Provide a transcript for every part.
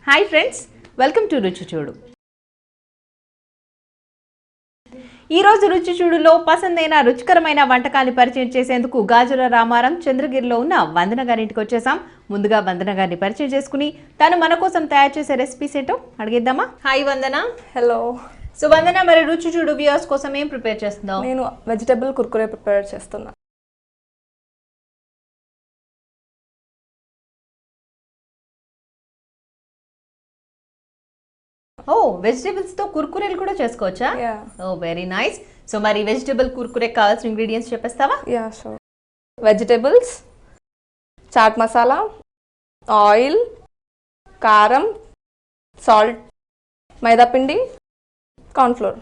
Hi friends, welcome to రుచి చూడు. ఈరోజు రుచి చూడులో పసందైన రుచికరమైన వంటకాన్ని పరిచయం చేసేందుకు గాజుల రామారం చంద్రగిరిలో ఉన్న వందన గారింటికి వచ్చేసాం. ముందుగా వందన గారిని పరిచయం చేసుకుని తను మన కోసం తయారు చేసే రెసిపీస్ ఏంటో అడిగిద్దామా. హాయ్ వందన. హలో. సో వందన, మరి రుచి చూడు వ్యూవర్స్ కోసం ఏం ప్రిపేర్ చేస్తున్నావు? నేను వెజిటబుల్ కుర్కురే ప్రిపేర్ చేస్తున్నా. ఓ, వెజిటబుల్స్ తో కుర్కురేలు కూడా చేసుకోవచ్చా? Oh, very nice. సో మరి వెజిటబుల్ కుర్కురే కావాల్సిన ఇంగ్రీడియంట్స్ చెప్పేస్తావా? Yeah sure. Vegetables, chaat masala, oil, కారం, సాల్ట్, మైదాపిండి, కార్న్ఫ్లోర్.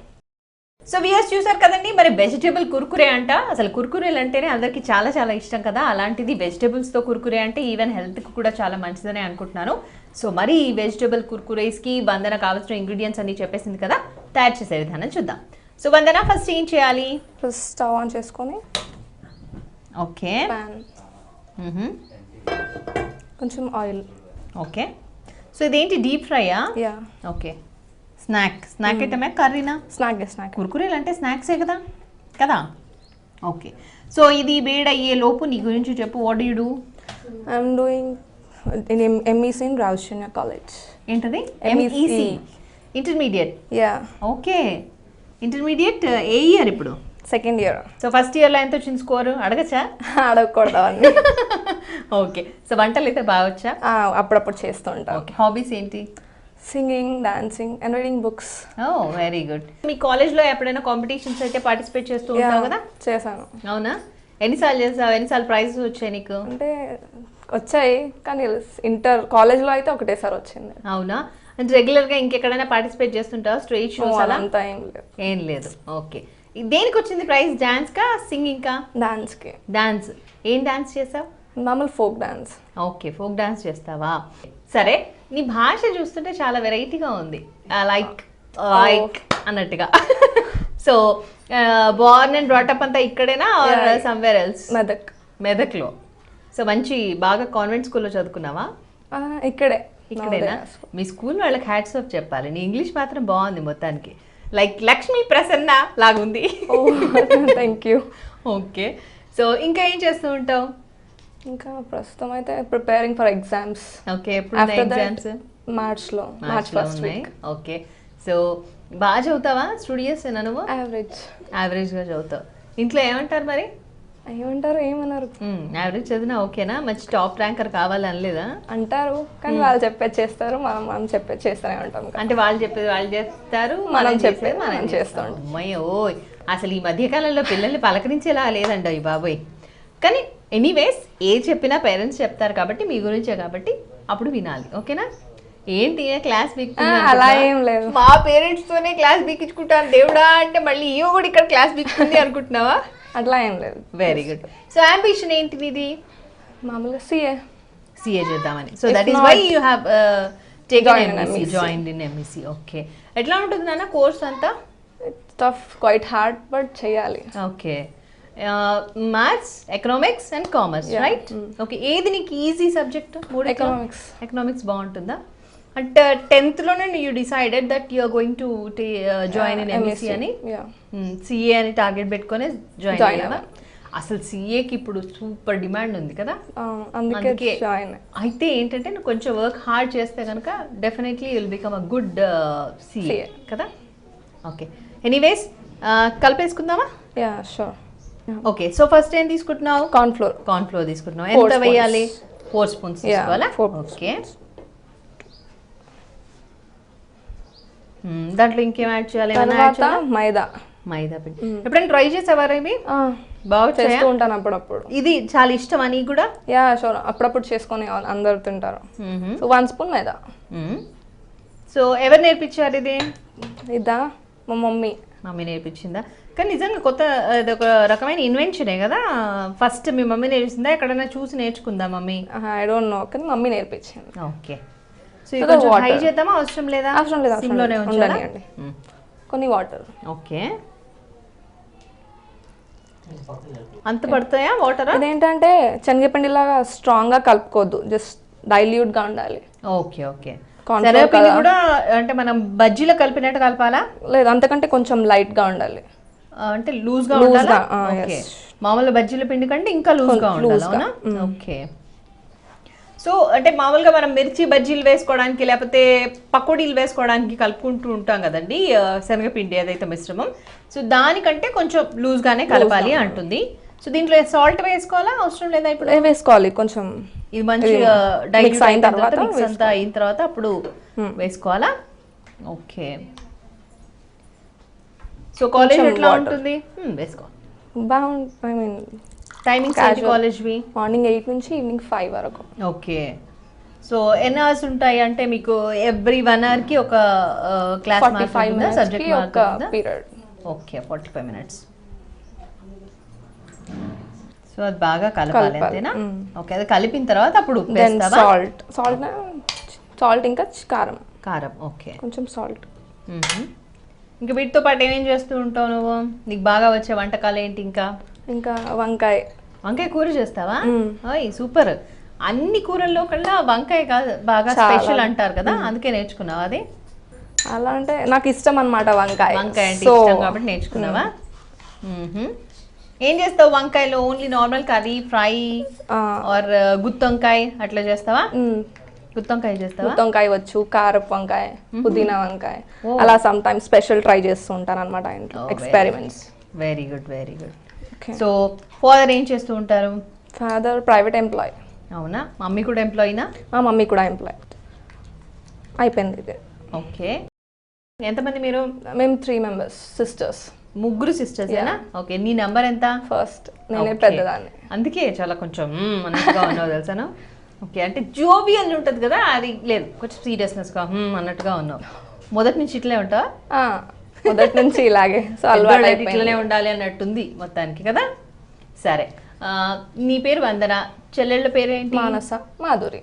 సో వ్యూయర్స్ చూసారు కదండి, మరి వెజిటబుల్ కుర్కురే అంట. అసలు కుర్కురేలు అంటేనే అందరికి చాలా చాలా ఇష్టం కదా, అలాంటిది వెజిటబుల్స్తో కుర్కురే అంటే ఈవెన్ హెల్త్కి కూడా చాలా మంచిదని అనుకుంటున్నాను. సో మరి ఈ వెజిటబుల్ కుర్కురేస్కి వందన కావాల్సిన ఇంగ్రీడియంట్స్ అన్ని చెప్పేసింది కదా, తయారు చేసే విధానం చూద్దాం. సో వందన, ఫస్ట్ ఏం చేయాలి? ఫస్ట్ స్టవ్ ఆన్ చేసుకొని ఓకే, ప్యాన్, కొంచెం ఆయిల్. ఓకే. సో ఇదేంటి, డీప్ ఫ్రైయా? యా. ఓకే. స్నాక్ ఐటమే, కర్రీనా? స్నాక్. కుర్కురేలు అంటే స్నాక్సే కదా కదా ఓకే. సో ఇది వేడయ్యే లోపు నీ గురించి చెప్పు. What you do? I'm doing in MEC in Rajasekhar college. ఏంటది? MEC. Intermediate. Yeah. Okay, intermediate ఏ ఇయర్ ఇప్పుడు? Second year. సో ఫస్ట్ ఇయర్లో ఎంత వచ్చింది స్కోరు అడగచ్చా? అడగకూడదు అన్ని. ఓకే. సో వంటలు అయితే బాగా వచ్చా? అప్పుడప్పుడు చేస్తూ ఉంటాను. ఓకే. హాబీస్ ఏంటి? Singing, dancing and reading books. Oh, very good. మీ కాలేజ్లో ఎప్పుడైనా కాంపిటీషన్స్ అయితే పార్టిసిపేట్ చేస్తూ ఉంటావు కదా? చేశాను. అవునా? ఎన్నిసార్లు చేసావు? ఎన్నిసార్లు ప్రైజెస్ వచ్చాయి నీకు? అంటే వచ్చాయి, కానీ కాలేజ్లో అయితే ఒకటేసారి వచ్చింది. అవునా? అంటే రెగ్యులర్గా ఇంకెక్కడైనా పార్టిసిపేట్ చేస్తుంటావా? స్ట్రేట్ షోస్ అలా? అంతా ఏం లేదు. ఏం లేదు. ఓకే. దేనికి వచ్చింది ప్రైజ్? డాన్స్కా, సింగింగ్కా? డాన్స్కి. డాన్స్. ఏం డాన్స్ చేసావు? మామూలు folk dance. Okay, folk dance చేస్తావా? సరే, నీ భాష చూస్తుంటే చాలా వెరైటీగా ఉంది, లైక్ అన్నట్టుగా. సో బోర్న్ అండ్ బ్రాటప్ అంతా ఇక్కడేనా ఆర్ సమ్వేర్ ఎల్స్? మెదక్లో. సో మంచి బాగా కాన్వెంట్ స్కూల్లో చదువుకున్నావా? ఇక్కడేనా? మీ స్కూల్ వాళ్ళకి హ్యాట్స్ ఆఫ్ చెప్పాలి. నీ ఇంగ్లీష్ మాత్రం బాగుంది మొత్తానికి, లైక్ లక్ష్మీ ప్రసన్న లాగుంది. Thank you. ఓకే. సో ఇంకా ఏం చేస్తూ ఉంటావు? ఇంకా ప్రస్తుతం అయితే ప్రిపేరింగ్ ఫర్ ఎగ్జామ్స్. ఓకే. ఎప్పుడు ఎగ్జామ్స్? మార్చ్లో ఫస్ట్ వీక్. ఓకే. సో బాగా చదువుతావా? స్టూడియస్ నువ్వు? యావరేజ్గా చదువుతావు. ఇంట్లో ఏమంటారు మరి? ఏమన్నారు? యావరేజ్ చదివినా ఓకేనా? మంచి టాప్ ర్యాంకర్ కావాలి అనలేదా? అంటారు, కానీ వాళ్ళు చెప్పేది చేస్తారు, మనం చెప్పేది చేస్తూనే ఉంటాం. అంటే వాళ్ళు చెప్పేది వాళ్ళు చేస్తారు, మనం చెప్పేది మనం చేస్తాం. అమ్మయ్య ఓయ్, అసలు ఈ మధ్యకాలంలో పిల్లల్ని పలకరించేలా లేదండి ఈ బాబోయ్. కానీ ఎనీవేస్, ఏది చెప్పినా పేరెంట్స్ చెప్తారు కాబట్టి, మీ గురించే కాబట్టి అప్పుడు వినాలి. ఓకేనా? ఏంటి క్లాస్ అలా ఏం లేదు, మా పేరెంట్స్ తోనే క్లాస్ బీకించుకుంటాను దేవుడా అంటే మళ్ళీ ఇయో కూడా ఇక్కడ క్లాస్ బీక్తుంది అనుకుంటున్నావా? అట్లా ఏం లేదు. Very good. సో అంబిషన్ ఏంటిది? ఇది మామూలుగా సిఏ చేద్దామని. So that is why you have joined in MEC. Okay. ఎట్లా ఉంటుంది నాన్న కోర్స్ అంతా? టఫ్, క్వైట్ హార్డ్, బట్ చేయాలి. Okay. Maths, economics and commerce, right? Okay. ఏది నీకు ఈజీ సబ్జెక్ట్? ఎకనామిక్స్ బాగుంటుందా? అంటే 10th లోనే you decided that you are going to join in MEC అని, సిఏ అని టార్గెట్ పెట్టుకొని జాయిన్ అయ్యావా? అసలు సిఏకి ఇప్పుడు సూపర్ డిమాండ్ ఉంది కదా, అందుకే అయితే ఏంటంటే నువ్వు కొంచెం వర్క్ హార్డ్ చేస్తే కనుక definitely will become a good CA కదా. ఓకే. ఎనీవేస్, కలిపేసుకుందామా? Yeah sure. Okay. So first ఏం తీసుకుంటున్నావు? కార్న్ఫ్లోర్ తీసుకుంటున్నావు. ఎంత వేయాలి? 4 స్పూన్స్ తీసుకోవాలా? ఓకే. దాంట్లో ఇంకేం యాడ్ చేయాలి? మైదా పిండి. ఎప్పుడైనా ట్రై చేసావా ఇవి? బాగా చేస్తూ ఉంటాను అప్పుడప్పుడు. ఇది చాలా ఇష్టం అని కూడా? Yeah sure. అప్పుడప్పుడు చేసుకొని అందరు తింటారు. సో 1 స్పూన్ మైదా. సో ఎవరు నేర్పించారు ఇది? ఇదా మా మమ్మీ నేర్పించిందా? కానీ నిజంగా కొత్త, ఇది ఒక రకమైన ఇన్వెన్షనే కదా. ఫస్ట్ మీ మమ్మీ నేర్పించిందా, ఎక్కడైనా చూసి నేర్చుకుందా మమ్మీ? ఐ డోంట్ నో, కానీ మమ్మీ నేర్పించింది. ఓకే. సో కొంచెం హై చేద్దామా? అవసరం లేదా? సిమ్లోనే ఉంచాలి. కొన్ని వాటర్. ఓకే. అంత పడతాయా వాటర్? ఇదేంటంటే శనగపిండి లాగా స్ట్రాంగ్ గా కలుపుకోవద్దు, జస్ట్ డైల్యూట్ గా ఉండాలి. ఓకే. ఓకే. శనగపిండి కూడా అంటే మనం బజ్జీలో కలిపినట్టు కలపాలా? లేదు, అంతకంటే కొంచెం లైట్గా ఉండాలి. అంటే లూజ్గా ఉండాలా? ఓకే, మామూలు బజ్జీల పిండి కంటే ఇంకా లూజ్గా ఉండాలి. అవునా? ఓకే. సో అంటే మామూలుగా మనం మిర్చి బజ్జీలు వేసుకోవడానికి లేకపోతే పకోడీలు వేసుకోవడానికి కలుపుకుంటూ ఉంటాం కదండి శనగపిండి ఏదైతే మిశ్రమం. సో దానికంటే కొంచెం లూజ్గానే కలపాలి అంటుంది. సో దీంట్లో సాల్ట్ వేసుకోవాలా, అవసరం లేదా? ఇప్పుడు వేసుకోవాలి కొంచెం. ఇది మంచిగా డైల్యూట్ అయిన తర్వాత మిక్స్ అంతా అయిన తర్వాత అప్పుడు వేసుకోవాలా? ఓకే. సో కాలేజ్ ఎట్లా ఉంటుంది? వేసుకోవాలి. బాగుంది. ఐ మీన్ టైమింగ్స్ ఏంటి కాలేజ్వి? మార్నింగ్ 8 నుంచి ఈవినింగ్ 5 వరకు. ఓకే. సో ఎన్ని అవర్స్ ఉంటాయి అంటే మీకు ఎవ్రీ 1 hour కి ఒక క్లాస్ మారుతుందా, సబ్జెక్ట్ మారుతుందా? పీరియడ్. Okay, 45 minutes. సో అది బాగా కలపాలి అంతేనా? ఓకే, అది కలిపిన తర్వాత అప్పుడు ఉప్పు వేస్తావా? సాల్ట్ ఇంకా కారం. ఓకే, కొంచెం సాల్ట్. ఇంకా వీటితో పాటు ఏమేం చేస్తూ ఉంటావు నువ్వు? నీకు బాగా వచ్చే వంటకాలు ఏంటి? ఇంకా వంకాయ కూర చేస్తావా? సూపర్. అన్ని కూరల్లో కల్లా వంకాయ కాదు బాగా స్పెషల్ అంటారు కదా, అందుకే నేర్చుకున్నావా అది? అలా అంటే నాకు ఇష్టం అన్నమాట వంకాయ అంటే ఇష్టం కాబట్టి నేర్చుకున్నావా? ఏం చేస్తావు వంకాయలో? Only normal curry, fry or గుత్తొంకాయ అట్లా చేస్తావా? గుత్తొంకాయ చేస్తావా? గుత్తొంకాయ వచ్చు, కారపు వంకాయ, పుదీనా వంకాయ, అలా సమ్ టైమ్స్ స్పెషల్ ట్రై చేస్తూ ఉంటాను అన్నమాట ఇంట్లో, experiments. Very good. So father ఏం చేస్తూ ఉంటారు? Father private employee. అవునా? మమ్మీ కూడా ఎంప్లాయీనా? మమ్మీ కూడా ఎంప్లాయ్. అయిపోయింది ఇది. ఓకే. ఎంతమంది మీరు? మేము 3 members, సిస్టర్స్. 3 sisters ఏనా? ఓకే. నీ నంబర్ ఎంత? ఫస్ట్. నేనే పెద్దదాన్ని, అందుకే చాలా కొంచెం అన్నట్టుగా ఉన్నావు తెలుసాను. ఓకే, అంటే జోవియల్ ఉంటుంది కదా, అది లేదు, కొంచెం సీరియస్నెస్గా అన్నట్టుగా ఉన్నావు. మొదటి నుంచి ఇట్లే ఉంటావా? మొదటి నుంచి ఇలాగే. సో అలవాటు ఇట్లనే ఉండాలి అన్నట్టుంది మొత్తానికి కదా. సరే, నీ పేరు వందన, చెల్లెళ్ళ పేరేంటి? మానస, మాధురి.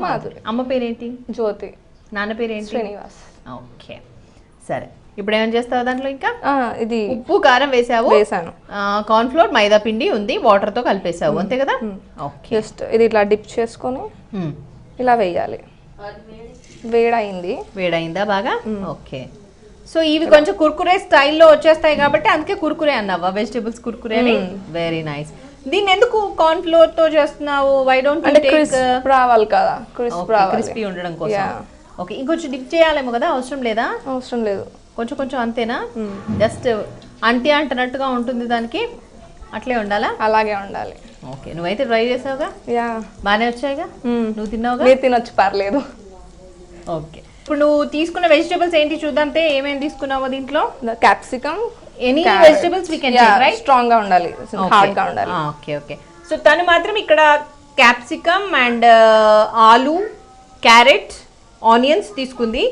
మాధురి. అమ్మ పేరేంటి? జ్యోతి. నాన్న పేరేంటి? శ్రీనివాస్. ఓకే, సరే. ఇప్పుడు ఏమైనా చేస్తావు దాంట్లో? ఇంకా ఇది ఉప్పు కారం వేసాను, కార్న్ ఫ్లోర్ మైదా పిండి ఉంది, వాటర్ తో కలిపేసావు అంతే కదా. ఓకే, జస్ట్ ఇది ఇట్లా డిప్ చేసుకొని ఇలా వేయాలి. వేడైందా బాగా? ఓకే. సో ఇవి కొంచెం కుర్కురే స్టైల్లో వచ్చేస్తాయి కాబట్టి అందుకే కుర్కురే అన్నావా? వెజిటేబుల్స్ కుర్కురే అని. Very nice. దీన్ని ఎందుకు కార్న్ ఫ్లోర్ తో చేస్తున్నావు? వై డోంట్ యు టేక్ రావాలి కదా, క్రిస్పీ ఉండడం కోసం. ఓకే, ఇంకొంచెం డిప్ చేయాలేమో కదా, అవసరం లేదా? అవసరం లేదు, కొంచెం అంతేనా? జస్ట్ అంటున్నట్టుగా ఉంటుంది దానికి, అట్లే ఉండాలా? అలాగే ఉండాలి. ఓకే, నువ్వైతే ట్రై చేసావుగా, బాగానే వచ్చాయిగా, నువ్వు తిన్నావుగా? మీరు తినొచ్చు, పర్లేదు. ఓకే, ఇప్పుడు నువ్వు తీసుకున్న వెజిటేబుల్స్ ఏంటి చూద్దాంతే, ఏమేమి తీసుకున్నావో దీంట్లో? Capsicum, any vegetables we can take, right? Strong గా ఉండాలి, హార్డ్ గా ఉండాలి. ఓకే. సో తను మాత్రం ఇక్కడ క్యాప్సికమ్ అండ్ ఆలు, క్యారెట్, ఆనియన్స్ తీసుకుంది.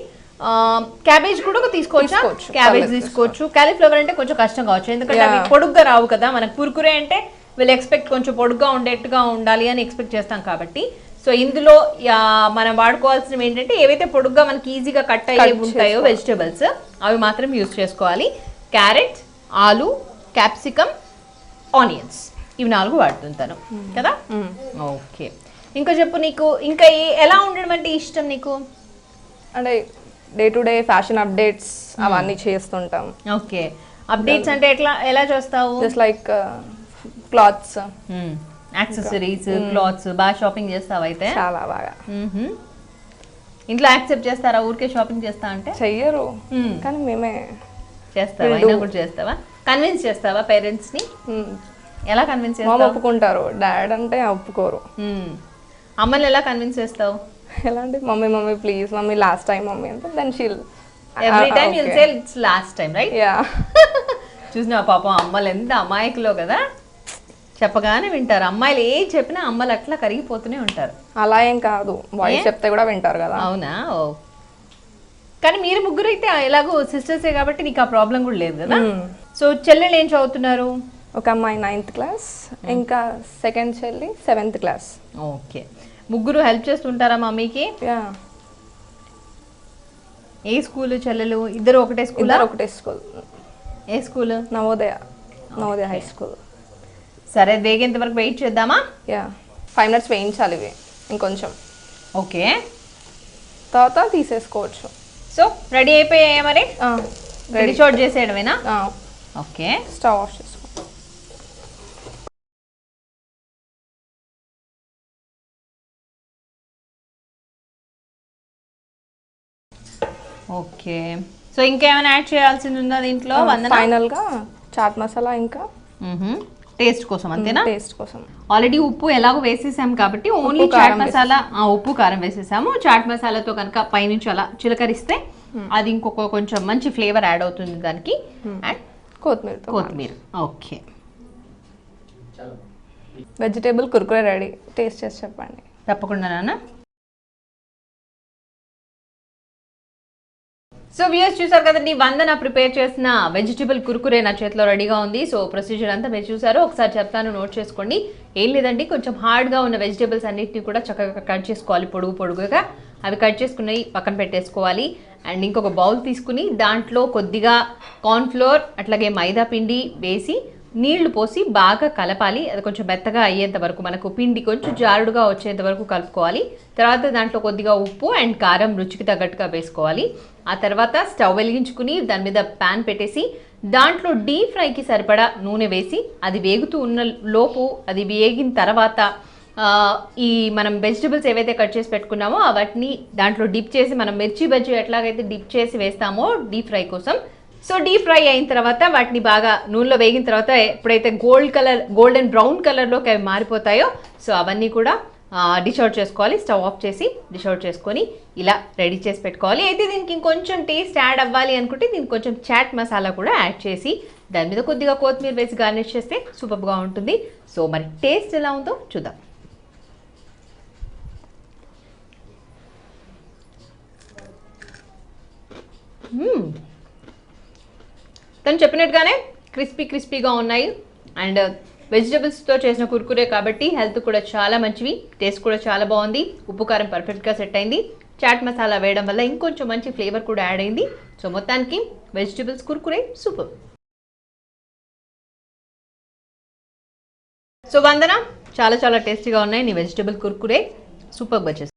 క్యాబేజ్ కూడా తీసుకోవచ్చు, క్యాబేజ్ తీసుకోవచ్చు. కాలీఫ్లవర్ అంటే కొంచెం కష్టం కావచ్చు, ఎందుకంటే అవి పొడుగ్గా రావు కదా. మనకు కుర్కురే అంటే వీళ్ళు ఎక్స్పెక్ట్ కొంచెం పొడుగ్గా ఉండేట్టుగా ఉండాలి అని ఎక్స్పెక్ట్ చేస్తాం కాబట్టి. సో ఇందులో మనం వాడుకోవాల్సినవి ఏంటంటే ఏవైతే పొడుగ్గా మనకి ఈజీగా కట్ అయ్యే ఉంటాయో వెజిటేబుల్స్, అవి మాత్రం యూజ్ చేసుకోవాలి. క్యారెట్, ఆలు, క్యాప్సికమ్, ఆనియన్స్, ఇవి 4 వాడుతుంటాను కదా. ఓకే, ఇంకా చెప్పు, నీకు ఇంకా ఎలా ఉండడం అంటే ఇష్టం నీకు? అంటే day to day fashion updates అవన్నీ చేస్తుంటాం. ఓకే, అప్డేట్స్ అంటే ఎలా చేస్తావు? Just like clothes, accessories, clothes బాగా షాపింగ్ చేస్తావు అయితే? చాలా బాగా. ఇంట్లో యాక్సెప్ట్ చేస్తారా ఊరికే షాపింగ్ చేస్తా అంటే? చెయ్యరు, కానీ మేమే చేస్తావా? అయినా కూడా చేస్తావా? కన్విన్స్ చేస్తావా పేరెంట్స్ ని? ఎలా కన్విన్స్ చేస్తావు? ఒప్పుకుంటారు, డాడ్ అంటే ఒప్పుకోరు. అమ్మని ఎలా కన్విన్స్ చేస్తావు? ఎలా అంటే mummy please, mummy last time mummy అంటే, then she'll every time you'll say it's last time, right? Yeah. చూసినా పాపం అమ్మలు ఎంత అమాయకులో కదా, చెప్పగానే వింటారు. అమ్మాయిలు ఏ చెప్పినా అమ్మలు అట్లా కరిగిపోతూనే ఉంటారు. అలా ఏం కాదు, వాయిస్ చెప్తే కూడా వింటారు కదా. అవునా? ఓ, కానీ మీరు ముగ్గురు అయితే ఎలాగో సిస్టర్సే కాబట్టి నీకు ఆ ప్రాబ్లం కూడా లేదు కదా. సో చెల్లెలు ఏం చదువుతున్నారు? ఒక అమ్మాయి 9th class, ఇంకా సెకండ్ చెల్లి 7th class. ఓకే, ముగ్గురు హెల్ప్ చేస్తుంటారా మమ్మీకి? యా. ఏ స్కూల్ చెల్లెలు? ఇద్దరు ఒకటే స్కూల్? ఒకటే స్కూల్. ఏ స్కూల్? Navodaya high school. సరే, వేగేంత వరకు వెయిట్ చేద్దామా? యా, 5 minutes వేయించాలి ఇవి ఇంకొంచెం. ఓకే, తర్వాత తీసేసుకోవచ్చు. సో రెడీ అయిపోయాయా మరి? రెడీ డిష్ అవుట్ చేసేయడమేనా? ఓకే, స్టవ్ ఆఫ్ చేసుకో. ఓకే, సో ఇంకేమైనా యాడ్ చేయాల్సింది ఉందా దీంట్లో? ఫైనల్ గా చాట్ మసాలా, ఇంకా టేస్ట్ కోసం అంతేనా? టేస్ట్ కోసం. ఆల్రెడీ ఉప్పు ఎలాగో వేసేసాం కాబట్టి ఓన్లీ చాట్ మసాలా, ఉప్పు కారం వేసేసాము. చాట్ మసాలాతో కనుక పైనుంచి అలా చిలకరిస్తే అది ఇంకొక కొంచెం మంచి ఫ్లేవర్ యాడ్ అవుతుంది దానికి. అండ్ కొత్తిమీర. Okay, vegetable Kurkure ready. Taste చేసి చెప్పండి. తప్పకుండా నాన్న. సో వ్యూయర్స్ చూసారు కదండి, వందన ప్రిపేర్ చేసిన వెజిటబుల్ కుర్కురే నా చేతిలో రెడీగా ఉంది. సో ప్రొసీజర్ అంతా మీరు చూసారు, ఒకసారి చెప్తాను, నోట్ చేసుకోండి. ఏం లేదండి, కొంచెం హార్డ్గా ఉన్న వెజిటేబుల్స్ అన్నిటిని కూడా చక్కగా కట్ చేసుకోవాలి, పొడుగుగా. అవి కట్ చేసుకుని పక్కన పెట్టేసుకోవాలి. అండ్ ఇంకొక బౌల్ తీసుకుని దాంట్లో కొద్దిగా కార్న్ఫ్లోర్ అట్లాగే మైదా పిండి వేసి నీళ్లు పోసి బాగా కలపాలి. అది కొంచెం మెత్తగా అయ్యేంత వరకు, మనకు పిండి కొంచెం జారుడుగా వచ్చేంత వరకు కలుపుకోవాలి. తర్వాత దాంట్లో కొద్దిగా ఉప్పు అండ్ కారం రుచికి తగ్గట్టుగా వేసుకోవాలి. ఆ తర్వాత స్టవ్ వెలిగించుకుని దాని మీద ప్యాన్ పెట్టేసి దాంట్లో డీప్ ఫ్రైకి సరిపడా నూనె వేసి అది వేగుతూ ఉన్న లోపు, అది వేగిన తర్వాత ఈ మనం వెజిటబుల్స్ ఏవైతే కట్ చేసి పెట్టుకున్నామో వాటిని దాంట్లో డిప్ చేసి, మనం మిర్చి బజ్జీ ఎట్లాగైతే డిప్ చేసి వేస్తామో డీప్ ఫ్రై కోసం, సో డీప్ ఫ్రై అయిన తర్వాత వాటిని బాగా నూనెలో వేగిన తర్వాత ఎప్పుడైతే గోల్డెన్ బ్రౌన్ కలర్లోకి అవి మారిపోతాయో, సో అవన్నీ కూడా డిష్ అవుట్ చేసుకోవాలి. స్టవ్ ఆఫ్ చేసి డిష్ అవుట్ చేసుకొని ఇలా రెడీ చేసి పెట్టుకోవాలి. అయితే దీనికి ఇంకొంచెం టేస్ట్ యాడ్ అవ్వాలి అనుకుంటే దీనికి కొంచెం చాట్ మసాలా కూడా యాడ్ చేసి దాని మీద కొద్దిగా కొత్తిమీర వేసి గార్నిష్ చేస్తే సూపర్గా ఉంటుంది. సో మరి టేస్ట్ ఎలా ఉందో చూద్దాం. తను చెప్పినట్టుగానే క్రిస్పీగా ఉన్నాయి. అండ్ వెజిటబుల్స్తో చేసిన కుర్కురే కాబట్టి హెల్త్ కూడా చాలా మంచివి, టేస్ట్ కూడా చాలా బాగుంది. ఉప్పు కారం పర్ఫెక్ట్గా సెట్ అయింది. చాట్ మసాలా వేయడం వల్ల ఇంకొంచెం మంచి ఫ్లేవర్ కూడా యాడ్ అయింది. సో మొత్తానికి వెజిటబుల్స్ కుర్కురే సూపర్. సో వందన, చాలా టేస్టీగా ఉన్నాయి నీ వెజిటబుల్ కుర్కురే, సూపర్గా చేస్తాను.